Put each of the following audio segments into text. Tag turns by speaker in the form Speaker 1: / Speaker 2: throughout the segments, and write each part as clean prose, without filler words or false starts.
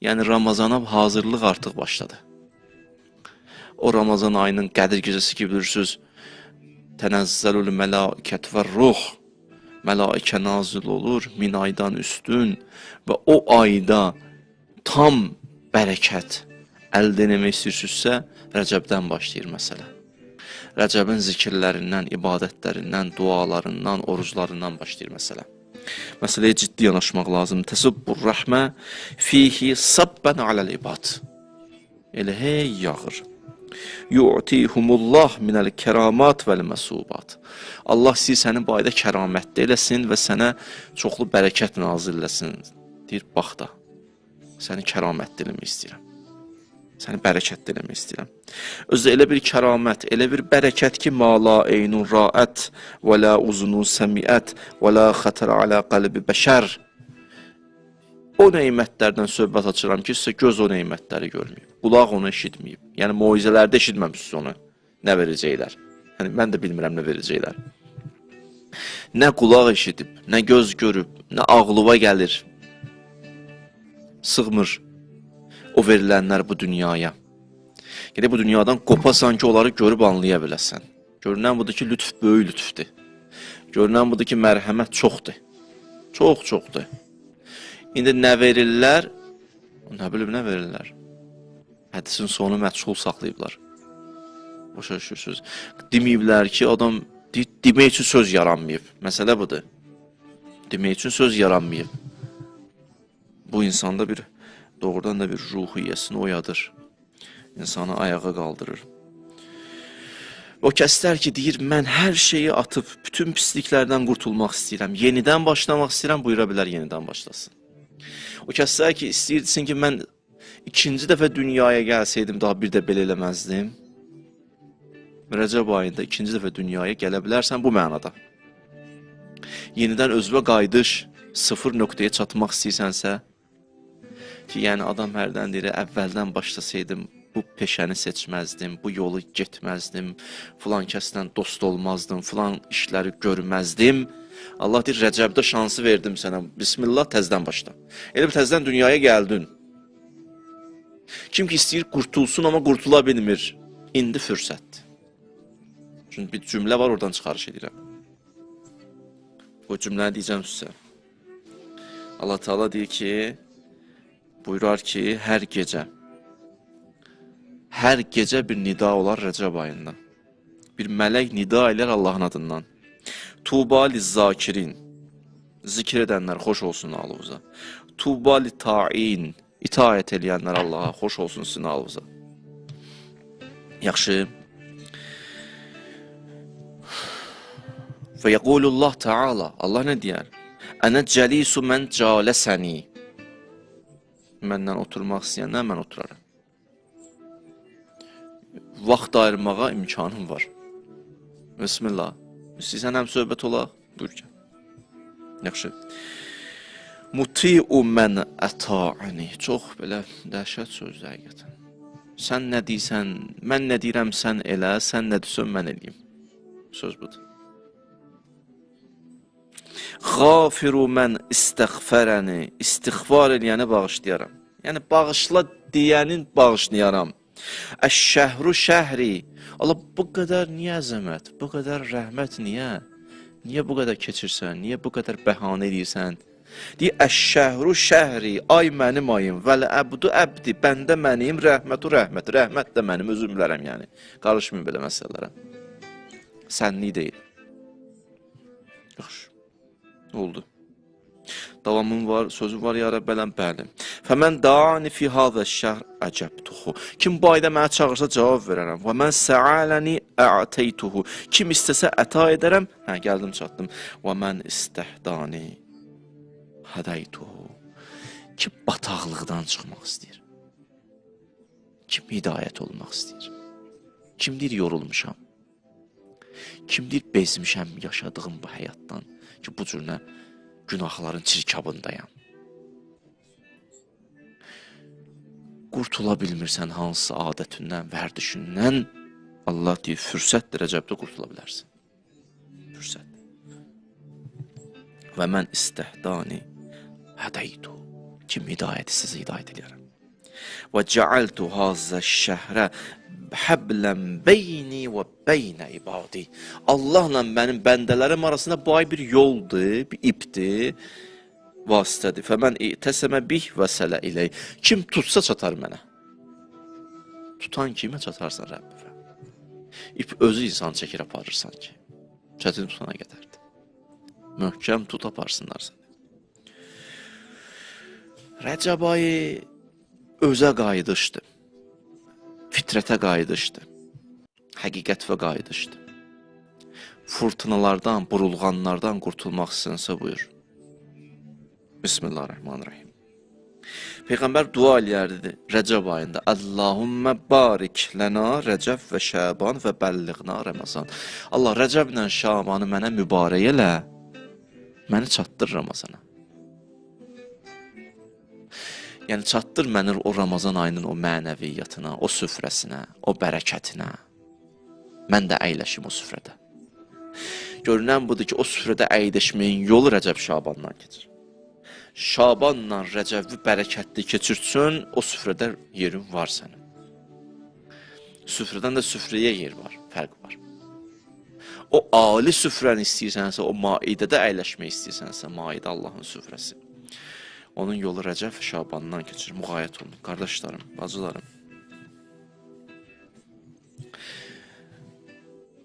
Speaker 1: Yəni Ramazana hazırlıq artıq başladı. O Ramazan ayının Qədir gecəsi ki bilirsiniz, tənəzzəlül mələikət və ruh, mələikə nazil olur, 1000 aydan üstün və o ayda tam bərəkət əldə etmək istəyirsinizsə, Rəcəbdən başlayır məsələ. Rəcəbin zikirlərindən, ibadətlərindən, dualarından, oruclarından başlayır məsələ. Məsələyə ciddi yanaşmaq lazımdır. Təsubbur rəhmə fihi sabbən aləl ibad. Elə hey yağır. Yu'tihumullah minəl kəramat vəl məsubat. Allah sizi sənin bu ayda kəramətdə eləsin və sənə çoxlu bərəkət nazil eləsin. Deyir, bax da, səni kəramətdə eləmək istəyirəm. Səni bərəkətdə eləmək istəyirəm. Özü elə bir kəramət, elə bir bərəkət ki, ma la eynun ra'ət və la uzunun səmiət və la xətər alə qəlbi bəşər. O neymətlərdən söhbət açıram ki, sizə göz o neymətləri görməyib, qulaq onu eşitməyib. Yəni, moizələrdə eşitməmişsiniz onu, nə verəcəklər. Yəni, mən də bilmirəm nə verəcəklər. Nə qulaq eşidib, nə göz görüb, nə ağlıva gəlir. Sığmır o verilənlər bu dünyaya. Yəni, bu dünyadan qopasan ki, onları görüb anlaya biləsən. Görünən budur ki, lütf böyük lütfdir. Görünən budur ki, mərhəmət çoxdur. Çoxdur. İndi nə verirlər? Nə bilib, nə verirlər? Hədisin sonu məchul saxlayıblar. Başa düşürsünüz. Deməyiblər ki, adam demək üçün söz yaranmayıb. Məsələ budur. Demək üçün söz yaranmayıb. Bu insanda bir doğrudan da bir ruhiyyəsini oyadır. İnsanı ayağa qaldırır. O kəslər ki, deyir, mən hər şeyi atıb, bütün pisliklərdən qurtulmaq istəyirəm, yenidən başlamaq istəyirəm, buyura bilər, yenidən başlasın. O kəslər ki, istəyirsin ki, mən ikinci dəfə dünyaya gəlsəydim, daha bir də belə eləməzdim. Rəcəb ayında ikinci dəfə dünyaya gələ bilərsən bu mənada. Yenidən özünə qayıdış, sıfır nöqtəyə çatmaq istəyirsənsə, ki, yəni adam hərdən deyir, əvvəldən başlasaydım, bu peşəni seçməzdim, bu yolu getməzdim, filan kəsdən dost olmazdım, filan işləri görməzdim. Allah deyir, Rəcəbdə şansı verdim sənə, bismillah, təzdən başla. Elə bir təzdən dünyaya gəldin. Kim ki istəyir qurtulsun, amma qurtula bilmir. İndi fürsətdir. Çünki bir cümlə var, oradan çıxarış edirəm. O cümləni deyəcəm sizə. Allah Teala deyir ki, buyurar ki, hər gecə bir nida olar Rəcəb ayından. Bir mələk nida elər Allahın adından. Tuba li-zakirin, zikr edənlər xoş olsun alınıza. Tuba li-ta'in, itaət eləyənlər Allaha xoş olsun sizin alınıza. Yaxşı. Və yəqulullah Teala, Allah nə deyər? Ənə cəlisu mən cələsəni. Məndən oturmaq istəyəndən mən oturaram. Vaxt ayırmağa imkanım var. Bismillah. İstəyirsən həm söhbət olaq? Buyur ki. Yaxşı. Muti'u mən əta'ani. Çox belə dəhşət sözdür həqiqətən. Sən nə deyirsən, mən nə deyirəm sən elə, sən nə deyirsən mən eləyim. Söz budur. Xafiru mən istəğfərəni, istiğfar eləyəni bağışlayaram. Yəni, bağışla deyənin bağışlayaram. Əş-şəhru şəhri. Allah, bu qədər niyə əzəmət, bu qədər rəhmət niyə? Niyə bu qədər keçirsən, niyə bu qədər bəhanə edirsən? Deyir, əş-şəhru şəhri, ay mənim ayım, vəl-əbdu əbdi, bəndə mənim, rəhmətu rəhmət, rəhmət də mənim, özüm bilərəm yəni. Qarışmayın belə məsələlərə. Sənlik deyil. Yaxşı. Oldu. Davamım var, sözüm var ya Rəbbələm, bəli. Fəmən da'ani fi hazə şəhr əcəbtuhu. Kim bu ayda mənə çağırsa cavab verərəm. Və mən sə'aləni əteytuhu. Kim istəsə əta edərəm. Hə, gəldim, çatdım. Və mən istəhdani hədəytuhu. Kim bataqlıqdan çıxmaq istəyir. Kim hidayət olmaq istəyir. Kim deyir yorulmuşam. Kim deyir bezmişəm yaşadığım bu həyatdan. Ki, bu cürünə günahların çirkabındayam. Qurtula bilmirsən hansısa adətindən, vərdişindən, Allah deyir, fürsətdir, Rəcəbdə qurtula bilərsin. Fürsət. Və mən istəhdani hədəydu. Kim hidayəti sizə hidayət edərəm. Və cəaltu hazəş-şəhrə həblən beyni və beynə ibadi. Allahla mənim bəndələrim arasında bu ay bir yoldur, bir ipdir, vasitədir. Fəmən itəsəmə bih və sələ iley. Kim tutsa çatar mənə. Tutan kimə çatarsan Rəbbə. İp özü insan çəkir aparırsan ki. Çətin tutana qədərdir. Möhkəm tut aparsınlar səni. Rəcəb ayı özə qayıdışdır. Fitrətə qayıdışdır. Həqiqət və qayıdışdır. Fırtınalardan, burulğanlardan qurtulmaq istəyirsə buyur. Bismillahirrahmanirrahim. Peyğəmbər dua eləyərdi Rəcəb ayında. Allahümmə barik lənə Rəcəb və Şəban və bəlliğna Ramazan. Allah Rəcəblə Şabanı mənə mübarək elə, məni çatdır Ramazana. Yəni çatdır məni o Ramazan ayının o mənəviyyatına, o süfrəsinə, o bərəkətinə. Mən də əyləşim o süfrədə. Görünən budur ki, o süfrədə əyləşməyin yolu Rəcəb Şabandan keçir. Şabanla Rəcəbi bərəkətli keçirtsin, o süfrədə yerin var sənin. Süfrədən də süfrəyə yer var, fərq var. O ali süfrəni istəyirsənsə, o maidədə əyləşmək istəyirsənsə, maidə Allahın süfrəsi. Onun yolu Rəcəb Şabandan keçir. Müğayət olun, qardaşlarım, bacılarım.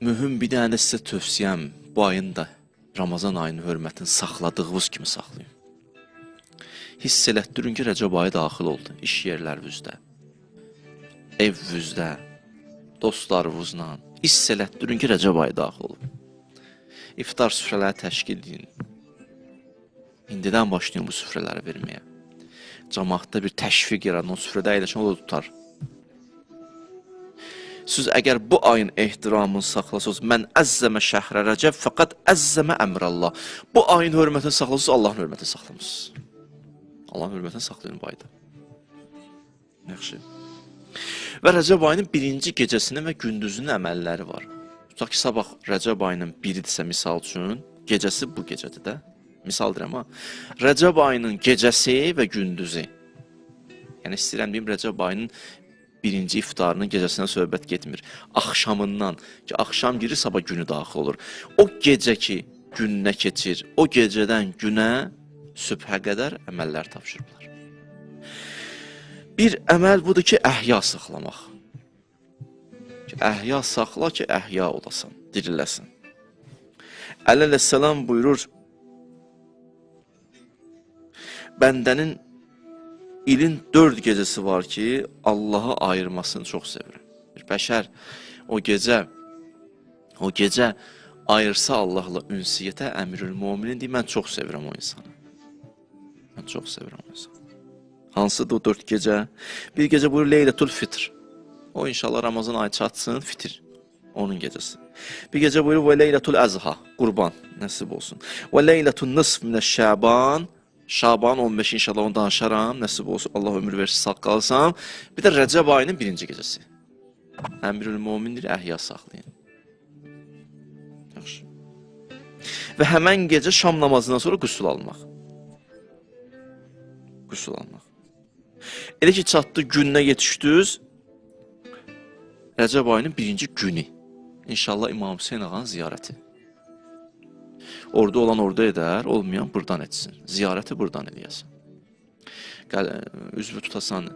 Speaker 1: Mühüm bir dənə də sizə tövsiyəm, bu ayın da Ramazan ayının hörmətini saxladığınız kimi saxlayın. Hiss elətdirin ki, Rəcəb ayı daxil oldu. İş yerlərinizdə, evvüzdə, dostlarınızla. Hiss elətdirin ki, Rəcəb ayı daxil olub. İftar süfrələri təşkil edin. İndidən başlayın bu süfrələri verməyə. Cəmaatda bir təşviq yaradın, o süfrədə əyləşən o da tutar. Siz əgər bu ayın ehtiramını saxlasınız, mən əzzəmə şəhrə Rəcəb, fəqət əzzəmə əmrəllah. Bu ayın hörmətini saxlasınız, Allahın hörmətini saxlamışsınız. Allahın hörmətini saxlayın bu ayda. Yaxşı. Və Rəcəb ayının birinci gecəsinin və gündüzünün əməlləri var. Tutaq ki, sabah Rəcəb ayının biridirsə, misal üçün, gecəsi bu gecədir də. Misal deyirəm ha. Rəcəb ayının gecəsi və gündüzü. Yəni istəyirəm deyim, Rəcəb ayının birinci iftarının gecəsinə söhbət getmir. Axşamından ki, axşam girir, sabah günü daxil olur. O gecə ki, gününə keçir, o gecədən günə, sübhə qədər əməllər tapşırırlar. Bir əməl budur ki, əhya saxlamaq. Əhya saxla ki, əhya olasan, diriləsin. Əli əleyhissalam buyurur, bəndənin ilin 4 gecəsi var ki, Allah'a ayırmasını çox sevirəm. Bir bəşər o gecə ayırsa Allahla ünsiyyətə Əmirül-Müminin deyir, mən çox sevirəm o insanı. Mən çox sevirəm o insanı. Hansıdır o 4 gecə? Bir gecə buyur Leylətul Fitr. O inşallah Ramazan ayı çatsın, fitir. Onun gecəsi. Bir gecə buyur və Leylətul Əzha, qurban, nəsib olsun. Və Leylətul Nisf minəş Şəban, Şaban 15 inşallah onu danışaram, nəsib olsun, Allah ömür versin, sağ qalsam. Bir də Rəcəb ayının birinci gecəsi. Əmirül-Mömindir, əhya saxlayın. Yaxşı. Və həmən gecə şam namazından sonra qüsül almaq. Qüsül almaq. Elə ki, çatdı gününə yetişdiniz, Rəcəb ayının birinci günü. İnşallah İmam Hüseyin ağanın ziyarəti. Orada olan orada edər, olmayan buradan etsin. Ziyarəti buradan eləyəsin. Üzvü tutasan,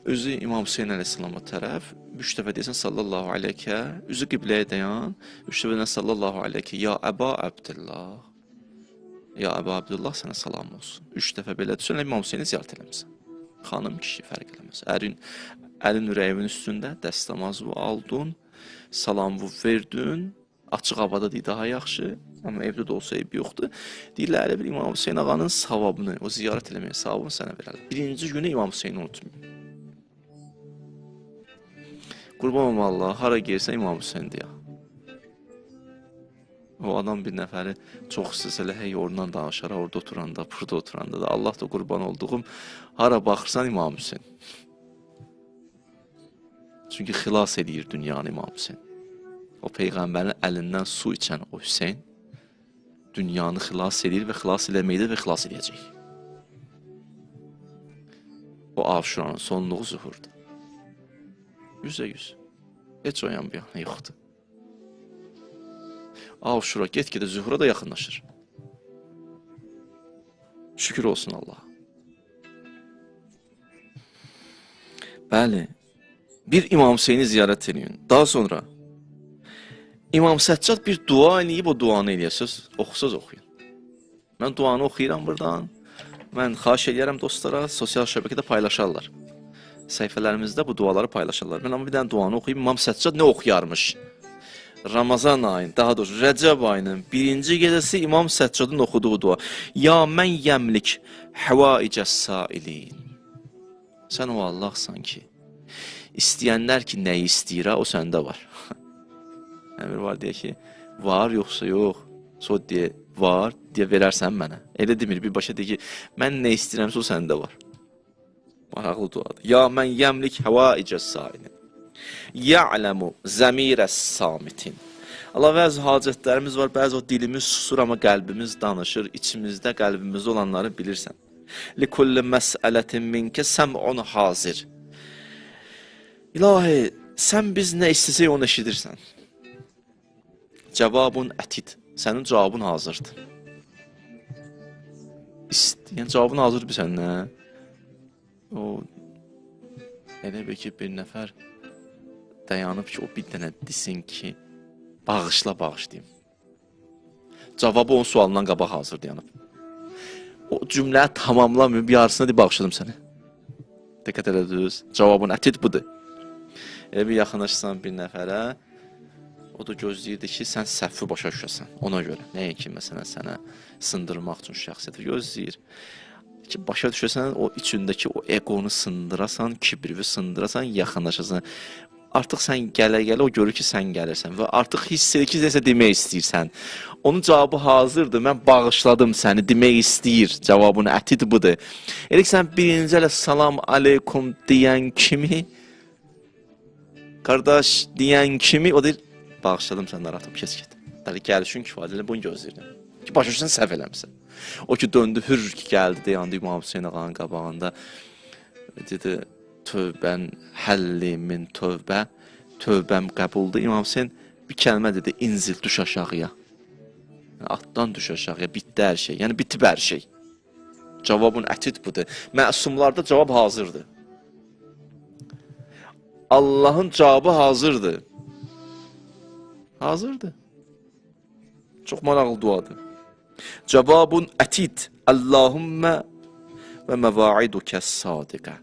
Speaker 1: özü İmam Hüseyin əleyhissalama tərəf, 3 dəfə deyəsən sallallahu aleykə, üzü qibləyə dayan, 3 dəfə deyəsən sallallahu aleykə, ya Əba Əbdillah, ya Əba Əbdillah sənə salam olsun. 3 dəfə belə düşün, İmam Hüseyini ziyarət eləməsən. Xanım kişi fərq eləməz. Əlin ürəyimin üstündə dəstəmazı aldın, salamı verdin, açıq havada deyil, daha yaxşı, amma evdə də olsa eyb yoxdur. Deyirlər, elə bir İmam Hüseyin ağanın savabını, o ziyarət eləməyə savabını sənə verərlər. Birinci günü İmam Hüseyini unutmayın. Qurban olma Allah, hara gelsən İmam Hüseyindir ya. O adam bir nəfəri çox istəsə hey oradan danışar, orada oturanda, burada oturanda da. Allah da qurban olduğum, hara baxırsan İmam Hüseyin. Çünki xilas edir dünyanı İmam Hüseyin. O Peyğəmbərin əlindən su içən o Hüseyin dünyanı xilas edir və xilas eləməkdə və xilas edəcək. O Aşuranın sonluğu zuhurdur. 100%. Heç o yan bir yana yoxdur. Aşura get-gedə zuhura da yaxınlaşır. Şükür olsun Allah. Bəli, bir İmam Hüseyni ziyarət edin. Daha sonra İmam Səccad bir dua eləyib, o duanı eləyəsiz, oxusuz oxuyun. Mən duanı oxuyuram buradan. Mən xahiş edirəm dostlara, sosial şəbəkədə paylaşarlar. Səhifələrimizdə bu duaları paylaşarlar. Mən amma bir dənə duanı oxuyum, İmam Səccad nə oxuyarmış? Ramazan ayının, daha doğrusu Rəcəb ayının birinci gecəsi İmam Səccadın oxuduğu dua. Ya mən yəmlik həvaicəs sailin. Sən o Allahsan ki, istəyənlər ki, nəyi istəyirə, o səndə var. Əmir var deyə ki, var yoxsa yox, so deyə, var deyə verərsən mənə. Elə demir, bir başa deyə ki, mən nə istəyirəmsə, o səndə var. Maraqlı duadır. Ya mən yəmlik həvaicəs sailin. Ya'ləmu zəmirəs samitin. Allah, bəzi hacətlərimiz var, bəzi o dilimiz susur, amma qəlbimiz danışır, içimizdə, qəlbimizdə olanları bilirsən. Likulli məsələtin minkə səm'un hazir. İlahi, sən biz nə istəsək onu eşidirsən. Cavabun ətid. Sənin cavabın hazırdır. Yəni, cavabın hazırdır bir səninlə. O, elə bir ki, bir nəfər dayanıb ki, o bir dənə desin ki, bağışlayayım. Cavabı onun sualından qabaq hazır dayanıb. O cümləyə tamamlamayıb, yarısına deyib bağışladım səni. Diqqət elədiniz, cavabın ətid budur. Elə bir yaxınlaşsan bir nəfərə, o da gözləyirdi ki, sən səhvi başa düşəsən, ona görə. Nəyə ki, məsələn, sənə sındırmaq üçün şəxsiyyəti gözləyir. Ki, başa düşəsən, o içindəki o egonu sındırasan, kibrivi sındırasan, yaxınlaşasan. Artıq sən gələ-gələ o görür ki, sən gəlirsən və artıq hiss edir ki, nəsə demək istəyirsən. Onun cavabı hazırdır, mən bağışladım səni, demək istəyir, cavabın ətid budur. Elə ki, sən birinci ələ salam aleykum deyən kimi, qardaş deyən kimi, o deyir, bağışladım sən narahat ol, keç get. Dəli gəlişin kifadəli bunu gözləyirəm. Ki, başa düşsən, səhv eləmişsən. O ki, döndü, hür ki, gəldi, dayandı İmam Hüseyin ağanın qabağında. Dedi, tövbən həlli min tövbə, tövbəm qəbuldur. İmam Hüseyin bir kəlmə dedi, inzil, düş aşağıya. Yəni, atdan düş aşağıya, bitdi hər şey. Yəni, bitib hər şey. Cavabın ətid budur. Məsumlarda cavab hazırdır. Allahın cavabı hazırdır. Hazırdır. Çox maraqlı duadır. Cavabun ətid. Allahümmə və məvaidukə sadiqə.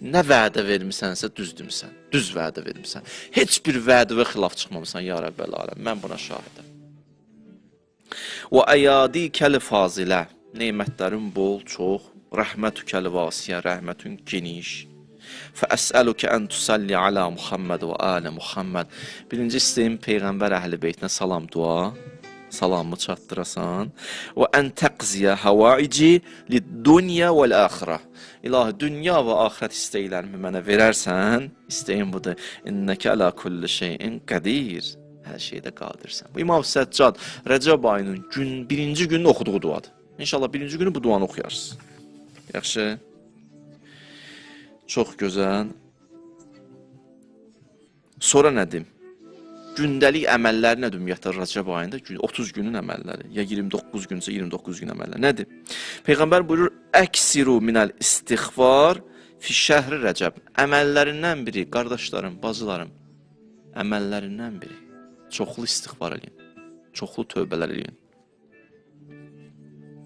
Speaker 1: Nə vədə vermisənsə düz demisən, düz vədə vermisən. Heç bir vədə və xilaf çıxmamısan, ya Rəbbəl aləm. Mən buna şahidəm. Və əyadikəl fazilə. Neymətlərin bol, çox. Rəhmətükəl vasiyə, rəhmətün geniş. Fəəsəlükə ən tusalli alə Muhammed və alə Muhammed. Birinci istəyim Peyğəmbər əhl-i beytinə salam dua. Salamı çatdırasan. Və ən təqziyə həvaici lid-dunya vəl-əxirə. İlahi, dünya və axirət istəklərimi mənə verərsən, istəyim budur. İnnəkə alə kulli şeyin qədir. Hər şeydə qadirsən. Bu İmam Səccad Rəcəb ayının birinci gününü oxuduğu duadır. İnşallah birinci günü bu duanı oxuyarsınız. Yaxşı. Çox gözəl. Sonra nə deyim? Gündəlik əməlləri nədir ümumiyyətlə Rəcəb ayında? 30 günün əməlləri, ya 29 günsə 29 gün əməlləri. Nədir? Peyğəmbər buyurur, əksiru minəl istiğfar fi şəhri Rəcəb. Əməllərindən biri, qardaşlarım, bacılarım, əməllərindən biri. Çoxlu istiğfar edin, çoxlu tövbələr edin.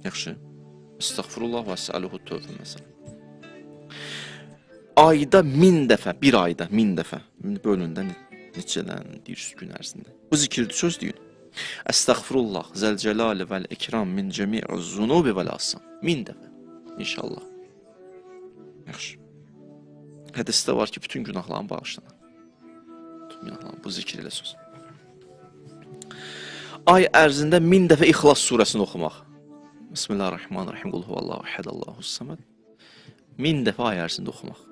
Speaker 1: Yaxşı. Estağfurullah və əsəluhu tövbə məsələn. Ayda 1000 dəfə, bir ayda 1000 dəfə, bölündə neçələrin, 100 gün ərzində. Bu zikirdir, söz deyin. Əstəğfirullah, zəlcəlali vəl-ikram min cəmi'uz zunubi vəl-asam. 1000 dəfə, inşallah. Yaxşı. Hədisdə var ki, bütün günahların bağışlanır. Bütün günahların, bu zikir ilə söz. Ay ərzində 1000 dəfə İxlas surəsini oxumaq. Bismillahirrahmanirrahim. Qul huvallahu əhəd, Allahus samad. 1000 dəfə ay ərzində oxumaq.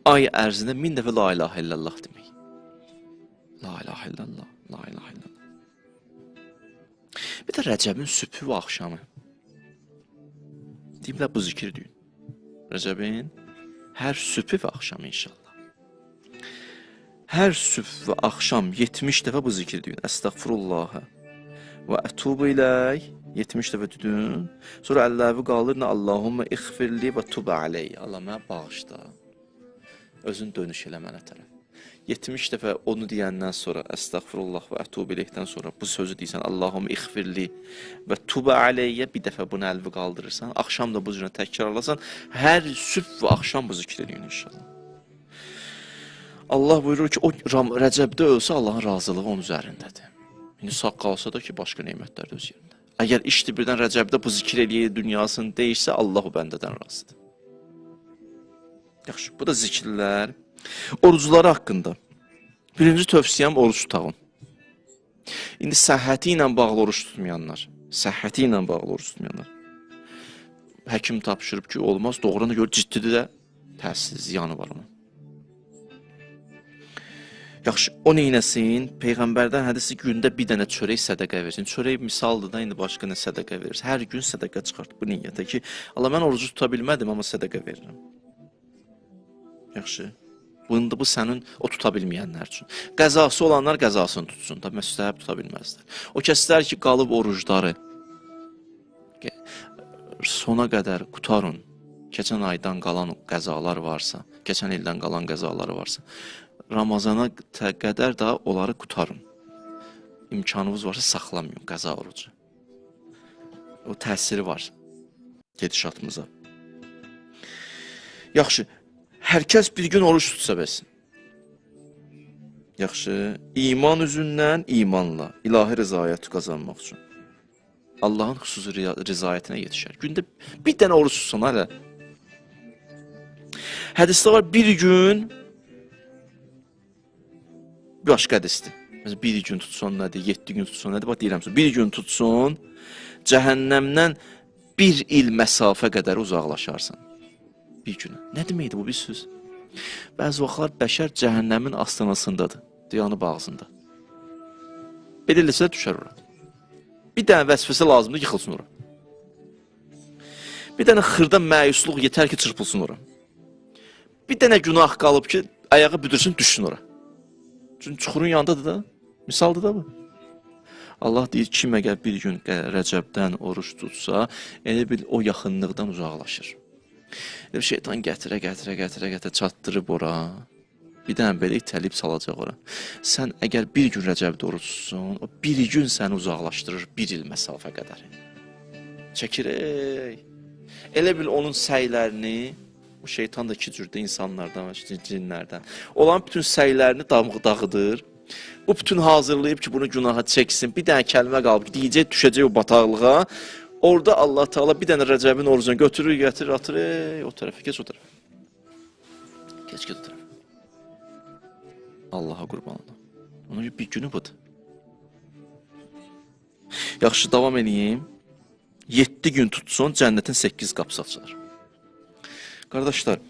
Speaker 1: Ay ərzində 1000 dəfə la ilahə illallah demək. La ilahə illallah, la ilahə illallah. Bir də Rəcəbin sübhü və axşamı. Deyimlər bu zikir deyin. Rəcəbin hər sübh və axşam inşallah. Hər sübh və axşam 70 dəfə bu zikri deyin. Əstəğfirullah və ətubu iləy 70 dəfə dedin. Sonra əlləvi qaldır nə Allahumma iğfirli və tub aleyh. Allah mənə bağışla. Özün dönüş elə mənə tərəf. 70 dəfə onu deyəndən sonra əstəğfirullah və ətubu ileyhdən sonra bu sözü deyirsən Allahumma iğfirli və tub aleyyə bir dəfə bunu əlvi qaldırırsan. Axşam da bu cürə təkrarlasan, hər sübh və axşam bu zikr edin inşallah. Allah buyurur ki, o Rəcəbdə ölsə Allahın razılığı onun üzərindədir. İndi sağ qalsa da ki, başqa nemətlər də öz yerində. Əgər işdi birdən Rəcəbdə bu zikr eləyir, dünyasını deyirsə, Allah o bəndədən razıdır. Yaxşı, bu da zikirlər. Orucları haqqında. Birinci tövsiyəm oruç tutağın. İndi səhhəti ilə bağlı oruç tutmayanlar. Səhhəti ilə bağlı oruç tutmayanlar. Həkim tapşırıb ki, olmaz. Doğrudan da gör, ciddidir də təsir, ziyanı var onun. Yaxşı, o neynəsin? Peyğəmbərdən hədisi gündə bir dənə çörək sədəqə versin. Çörək misaldır da, indi başqa nə sədəqə verir. Hər gün sədəqə çıxart bu niyyətə ki, Allah mən orucu tuta bilmədim, amma sədəqə verirəm. Yaxşı. Bunda bu sənin o tuta bilməyənlər üçün. Qəzası olanlar qəzasını tutsun. Tabi müstəhəb tuta bilməzlər. O kəslər ki, qalıb orucları sona qədər qutarın. Keçən aydan qalan qəzalar varsa, keçən ildən qalan qəzaları varsa, Ramazana qədər daha onları qutarın. İmkanınız varsa saxlamayın qəza orucu. O təsiri var gedişatımıza. Yaxşı. Hər kəs bir gün oruç tutsa bəsin. Yaxşı, iman üzündən imanla, ilahi rızayəti qazanmaq üçün. Allahın xüsusi rızayətinə yetişər. Gündə bir dənə oruç tutsan, hələ. Hədisdə var, bir gün, bir başqa hədisdir. Məsələn, bir gün tutsun nədir, 7 gün tutsun nədir, bax deyirəm, bir gün tutsun, cəhənnəmdən bir il məsafə qədər uzaqlaşarsan. Bir günə. Nə deməkdir bu bir söz? Bəzi vaxtlar bəşər cəhənnəmin astanasındadır, dayanıb ağzında. Belə eləsə düşər ora. Bir dənə vəzifəsi lazımdır, yıxılsın ora. Bir dənə xırda məyusluq yetər ki, çırpılsın ora. Bir dənə günah qalıb ki, ayağı büdürsün, düşsün ora. Çünki çuxurun yanındadır da, misaldır da bu. Allah deyir, kim əgər bir gün Rəcəbdən oruç tutsa, elə bil o yaxınlıqdan uzaqlaşır. Şeytan gətirə çatdırıb ora. Bir dənə belə itəlib salacaq ora. Sən əgər bir gün Rəcəbdə oruç tutsun, o bir gün səni uzaqlaşdırır bir il məsafə qədər. Çəkir, elə bil onun səylərini, o şeytan da iki cürdə insanlardan, cinlərdən, olan bütün səylərini dağıdır. Bu bütün hazırlayıb ki, bunu günaha çəksin, bir dənə kəlmə qalıb, deyəcək, düşəcək o bataqlığa. Orada Allah Teala bir dənə Rəcəbin orucunu götürür, gətirir, atır, o tərəfə, geç o tərəfə. Geç o tərəfə. Allaha qurban olun. Onun bir günü budur. Yaxşı, davam edeyim. 7 gün tutsun, cənnətin 8 qapısı açılır. Qardaşlar,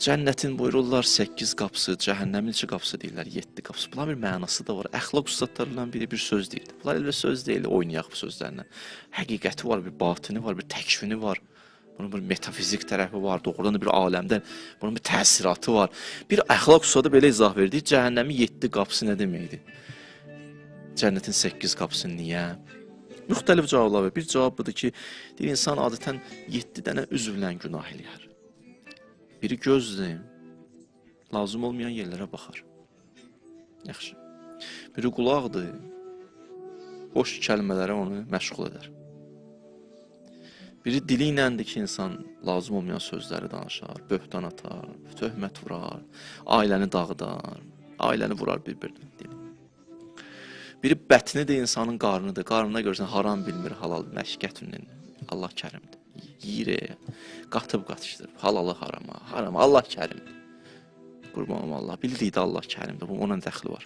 Speaker 1: cənnətin buyururlar 8 qapısı, cəhənnəmin 2 qapısı deyirlər, 7 qapısı. Bunlar bir mənası da var. Əxlaq ustadlarından biri bir söz deyildi. Bunlar elə söz deyil, oynayaq bu sözlərlə. Həqiqəti var, bir batini var, bir təkvini var. Bunun bir metafizik tərəfi var, doğrudan da bir aləmdən bunun bir təsiratı var. Bir əxlaq ustadı belə izah verdi, cəhənnəmin 7 qapısı nə deməkdir? Cənnətin 8 qapısı niyə? Müxtəlif cavablar var. Bir cavab budur ki, deyir, insan adətən 7 dənə üzvlə günah eləyər. Biri gözdür, lazım olmayan yerlərə baxar. Yaxşı. Biri qulaqdır, boş kəlmələrə onu məşğul edər. Biri dili iləndir ki, insan lazım olmayan sözləri danışar, böhtan atar, töhmət vurar, ailəni dağıdar, ailəni vurar bir-birinə. Biri bətnidir, insanın qarnıdır. Qarnına görürsən, haram bilmir, halal məşqətünün. Allah kərimdir. Yiyir, qatıb qatışdırıb, halalı harama, harama, Allah kərimdir. Qurbanım Allah, bildikdə Allah kərimdir, bu onun dəxli var.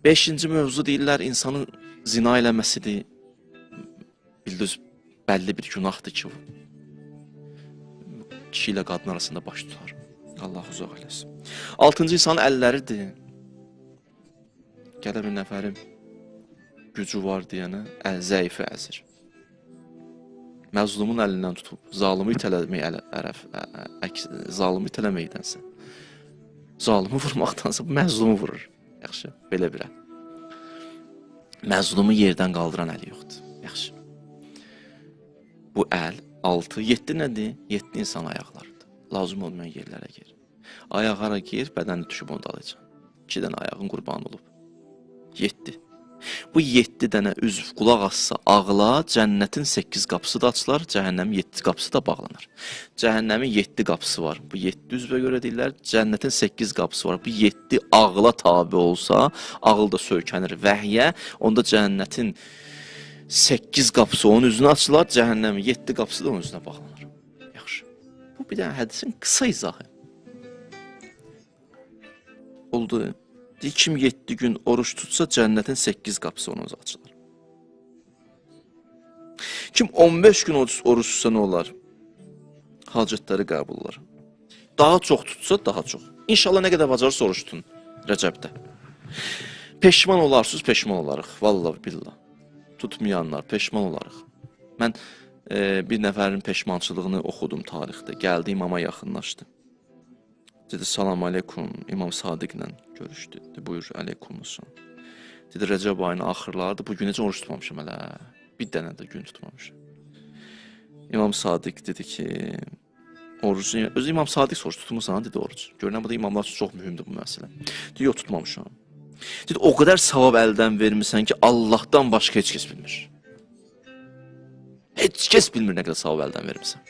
Speaker 1: 5-ci mövzu deyirlər, insanın zina eləməsidir. Bildiniz, bəlli bir günahdır ki, kişi ilə qadın arasında baş tutar. Allah uzaq eləsin. 6-cı insanın əlləridir. Gələ bir nəfərin gücü var deyənə, zəifi əzir. Məzlumun əlindən tutub zalimi zalimi itələməkdənsə, zalimi vurmaqdansa bu məzlumu vurur. Yaxşı, belə birə. Məzlumu yerdən qaldıran əli yoxdur. Yaxşı. Bu əl 6, 7 nədir? 7 insan ayaqlarıdır. Lazım olmayan yerlərə gir. Ayaqlara gir, bədəni düşüb onu dalacaq. 2 dənə ayağın qurban olub. 7. Bu 7 dənə üzv qulaq assa ağla, cənnətin 8 qapısı da açılar, cəhənnəmin 7 qapısı da bağlanır. Cəhənnəmin 7 qapısı var. Bu 7 üzvə görə deyirlər, cənnətin 8 qapısı var. Bu 7 ağla tabi olsa, ağıl da söykənir vəhyə, onda cənnətin 8 qapısı onun üzünə açılar, cəhənnəmin 7 qapısı da onun üzünə bağlanır. Yaxşı. Bu bir dənə hədisin qısa izahı. Oldu. Kim 7 gün oruç tutsa, cənnətin 8 qapısı onun üzünə açılar. Kim 15 gün oruç tutsa nə olar? Hacətləri qəbul olar. Daha çox tutsa, daha çox. İnşallah nə qədər bacarırsa oruç tutun Rəcəbdə. Peşman olarsınız, peşman olarıq. Vallahi billah. Tutmayanlar, peşman olarıq. Mən bir nəfərin peşmançılığını oxudum tarixdə. Gəldi imama yaxınlaşdı. Dedi, salam aleykum, İmam Sadiqlə görüşdü. Dedi, buyur, aleykumussalam. Dedi, Rəcəb ayının axırlardı, bu gün necə oruç tutmamışım hələ. Bir dənə də gün tutmamışım. İmam Sadiq dedi ki, orucu, özü İmam Sadiq soruş, tutmursan, dedi oruc. Görünən bu da imamlar üçün çox mühümdür bu məsələ. Dedi, yox, tutmamışam. Dedi, o qədər savab əldən vermirsən ki, Allahdan başqa heç kəs bilmir. Heç kəs bilmir nə qədər savab əldən vermirsən.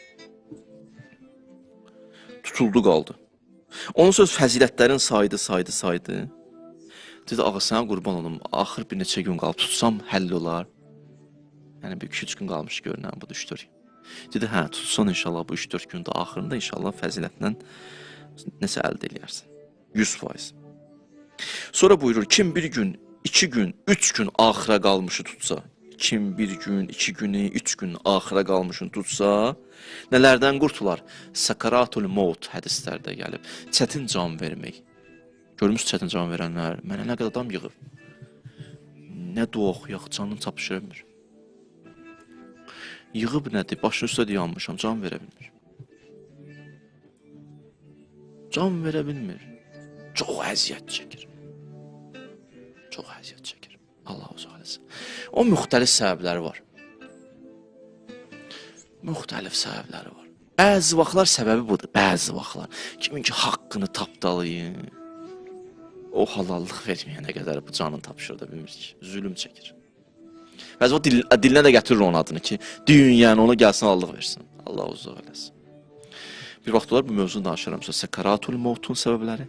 Speaker 1: Tutuldu, qaldı. Onun söz fəzilətlərin saydı. Dedi, ağa, sənə qurban olum, axır bir neçə gün qalıb tutsam, həll olar. Yəni, bir 2-3 gün qalmış görünən bu 3-4 gün. Dedi, hə, tutsan inşallah bu 3-4 gündə axırında inşallah fəzilətlə nəsə əldə eləyərsən. 100%. Sonra buyurur, kim bir gün, 2 gün, 3 gün axıra qalmışı tutsa, kim bir gün, 2 günü, 3 gün axıra qalmışını tutsa, nələrdən qurtular? Sakaratul maut hədislərdə gəlib. Çətin can vermək. Görmüş çətin can verənlər, mənə nə qədər adam yığıb. Nə dua oxuyaq, canım çapışırmır. Yığıb nədir? Başını üstə dayanmışam, can verə bilmir. Can verə bilmir. Çox əziyyət çəkir. Çox əziyyət çəkir. Allah uzaq eləsin. O müxtəlif səbəbləri var. Müxtəlif səbəbləri var. Bəzi vaxtlar səbəbi budur, bəzi vaxtlar. Kimin ki, haqqını tapdalayın, o halallıq verməyənə qədər bu canını tapışır da bilmir ki, zülüm çəkir. Bəzi o dilinə də gətirir onun adını ki, dünyəni ona gəlsin, allıq versin. Allah uzaq eləsin. Bir vaxt olar bu mövzunu danışıram. Sakaratul mautun səbəbləri.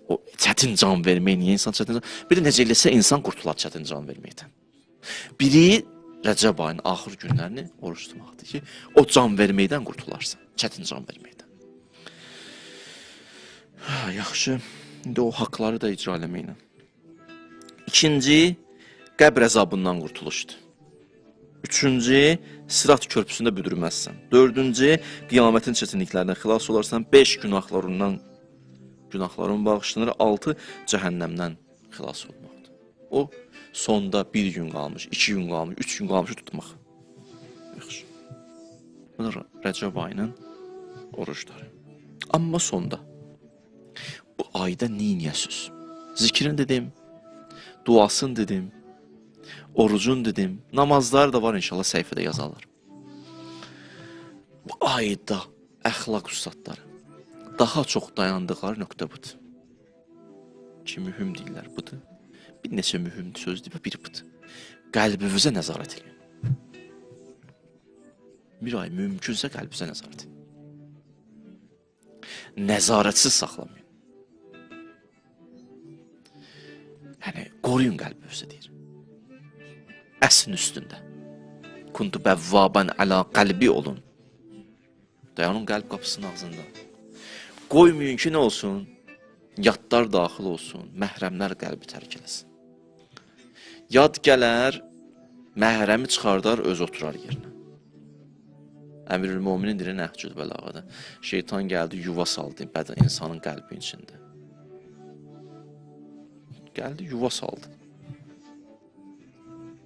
Speaker 1: O çətin can vermək, niyə insan çətin can? Bir də necə eləsə insan qurtular çətin can verməkdən. Biri Rəcəb ayının axır günlərini oruç tutmaqdır ki, o can verməkdən qurtularsan, çətin can verməkdən. Yaxşı, indi o haqları da icra eləməklə. İkinci, qəbr əzabından qurtuluşdur. Üçüncü, Sirat körpüsündə büdürməzsən. Dördüncü, qiyamətin çətinliklərindən xilas olarsan. 5 günahların bağışlanır. 6, cəhənnəmdən xilas olmaqdır. O, sonda 1 gün qalmış, 2 gün qalmış, 3 gün qalmış tutmaq. Yaxşı. Bu da Rəcəb ayının oruçları. Amma sonda, bu ayda neyniyəsiz? Zikrin dedim, duasın dedim, orucun dedim, namazlar da var inşallah səhifədə yazarlar. Bu ayda əxlaq üstadları daha çox dayandıqları nöqtə budur. Ki, mühüm deyirlər budur. Bir neçə mühüm söz deyib, biri budur. Qəlbinizə nəzarət edin. Bir ay mümkünsə qəlbinizə nəzarət edin. Nəzarətsiz saxlamayın. Yəni, qoruyun qəlbinizə deyir. Əsin üstündə. Kuntu bəvvaban əla qəlbi olun. Dayanın qəlb qapısının ağzında. Qoymayın ki, nə olsun? Yadlar daxil olsun, məhrəmlər qəlbi tərk eləsin. Yad gələr, məhrəmi çıxardar, öz oturar yerinə. Əmirül-Müminin dili Nəhcül Bəlağada. Şeytan gəldi, yuva saldı insanın qəlbi içində. Gəldi, yuva saldı.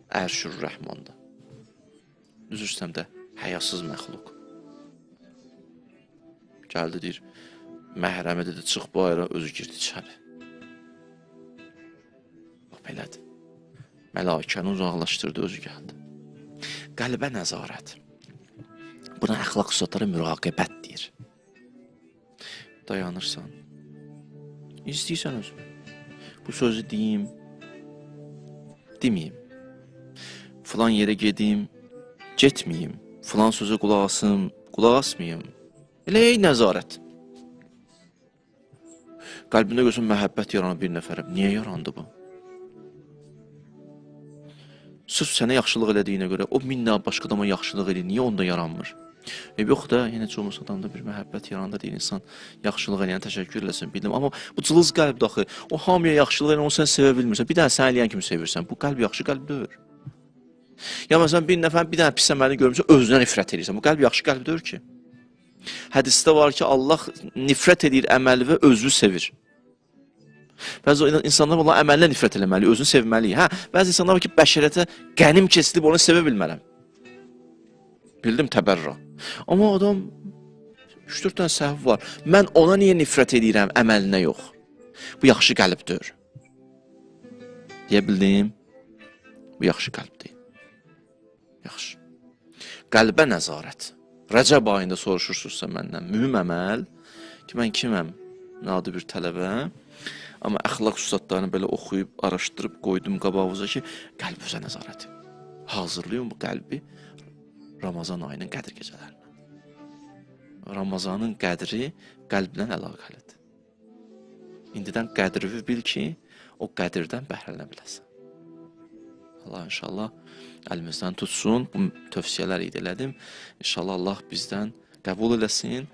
Speaker 1: Ərşür Rəhmanda. Düz üstəmdə Həyasız məxluq. Gəldi deyir, məhrəmi dedi, çıx bayıra, özü girdi içəri. Bax, belədir. Məlakəni uzaqlaşdırdı, özü gəldi. Qəlbə nəzarət. Buna əxlaq üstadları müraqibət deyir. Dayanırsan. İstəyirsən özünü. Bu sözü deyim, deməyim. Filan yerə gedim, getməyim. Filan sözə qulaq asım, qulaq asmayım. Elə ey nəzarət. Qəlbində görsən məhəbbət yaranır bir nəfərə. Niyə yarandı bu? Sırf sənə yaxşılıq elədiyinə görə, o minlə başqa adama yaxşılıq eləyir, niyə onda yaranmır? Yox da, yenə çoxumuz adamda bir məhəbbət yarandı deyil, insan yaxşılıq eləyən təşəkkür eləsin, bildim. Amma bu cılız qəlb daxı, o hamıya yaxşılıq eləyən, onu sən sevə bilmirsən, bir dənə sən eləyən kimi sevirsən, bu qəlb yaxşı qəlb deyil. Ya məsələn, bir nəfər bir dənə pis əməlini görmüşsə, özünə nifrət edirsən, bu qəlb yaxşı qəlb deyil ki. Hədisdə var ki, Allah nifrət edir əməli və özünü sevir. Bəzi insanlar Allah əməlinə nifrət eləməli, özünü sevməli. Hə, bəzi insanlar var ki, bəşərətə qənim kesilib onu sevə bilmərəm. Bildim, təbərra. Amma adam 3-4 dənə səhv var. Mən ona niyə nifrət edirəm, əməlinə yox. Bu yaxşı qəlbdir. Deyə bildim, bu yaxşı qəlbdir. Yaxşı. Qəlbə nəzarət. Rəcəb ayında soruşursunuzsa məndən, mühüm əməl ki, mən kiməm? Nadir bir tələbə. Amma əxlaq üstadlarını belə oxuyub, araşdırıb qoydum qabağınıza ki, qəlb üzə nəzarəti. Hazırlayın bu qəlbi Ramazan ayının qədir gecələrinə. Ramazanın qədri qəlblə əlaqəlidir. İndidən qədri bil ki, o qədirdən bəhrələnə biləsən. Allah inşallah əlimizdən tutsun, bu tövsiyələr elədim. İnşallah Allah bizdən qəbul eləsin.